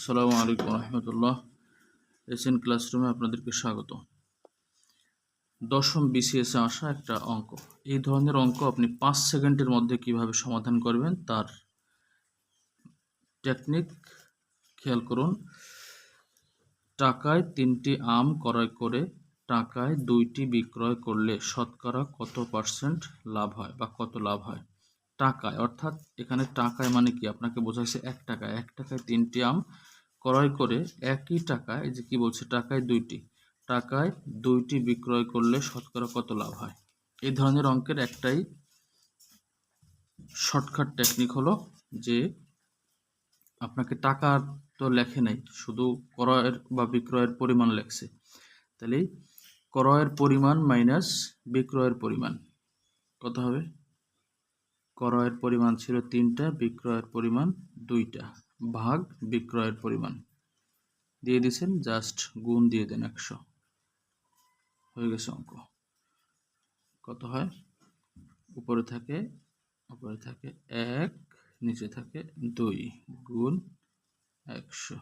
আসসালামু আলাইকুম রহমতুল্লাহ। এসএন ক্লাসরুমে আপনাদেরকে স্বাগত। দশম বিসিএসে আসা একটা অঙ্ক। এই ধরনের অঙ্ক আপনি 5 সেকেন্ডের মধ্যে কিভাবে সমাধান করবেন তার টেকনিক খেয়াল করুন। টাকায় 3টি আম ক্রয় করে টাকায় 2টি বিক্রয় করলে শতকরা কত পার্সেন্ট লাভ হয় বা কত লাভ হয়? টাকায়, অর্থাৎ এখানে টাকায় মানে কি আপনাকে বোঝাইছে 1 টাকায় 3টি আম ক্রয় করে একই টাকায়, এই যে কি বলছে, টাকায় 2টি বিক্রয় করলে শতকরা কত লাভ হয়? এই ধরনের অঙ্কের একটাই শর্টকাট টেকনিক হলো যে আপনাকে টাকা তো লেখে নাই, শুধু ক্রয়ের বা বিক্রয়ের পরিমাণ লেখছে। তাহলে ক্রয়ের পরিমাণ মাইনাস বিক্রয়ের পরিমাণ কত হবে? ক্রয়ের পরিমাণ ছিল 3টা, বিক্রয়ের পরিমাণ 2টা, ভাগ বিক্রয়ের পরিমাণ দিয়ে দিয়েছেন, জাস্ট গুণ দিয়ে দেন 100, হয়ে গেছে অঙ্ক। কত হয়? উপরে থাকে 1, নিচে থাকে 2 গুণ 100,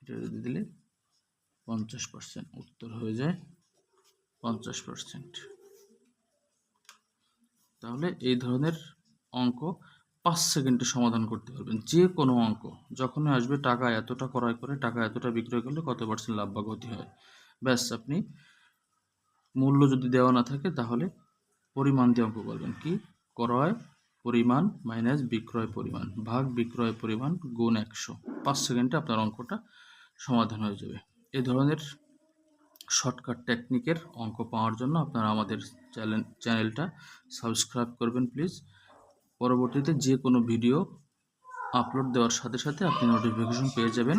এটা দিয়ে দিলে 50%, উত্তর হয়ে যায় 50%। তাহলে এই ধরনের অঙ্ক 5 সেকেন্ডে সমাধান করতে পারবেন। যে কোনো অঙ্ক যখনই আসবে টাকা এতটা ক্রয় করে টাকা এতটা বিক্রয় করলে কত পার্সেন্ট লাভ বা ক্ষতি হয়, ব্যাস আপনি মূল্য যদি দেওয়া না থাকে তাহলে পরিমাণ দিয়ে অঙ্ক করবেন। কি? ক্রয় পরিমাণ মাইনাস বিক্রয় পরিমাণ ভাগ বিক্রয় পরিমাণ গুণ 100। 5 সেকেন্ডে আপনার অঙ্কটা সমাধান হয়ে যাবে। এই ধরনের শর্টকাট টেকনিকের অঙ্ক পাওয়ার জন্য আপনারা আমাদের চ্যানেলটা সাবস্ক্রাইব করবেন প্লিজ। পরবর্তীতে যে কোনো ভিডিও আপলোড দেওয়ার সাথে সাথে আপনি নোটিফিকেশন পেয়ে যাবেন।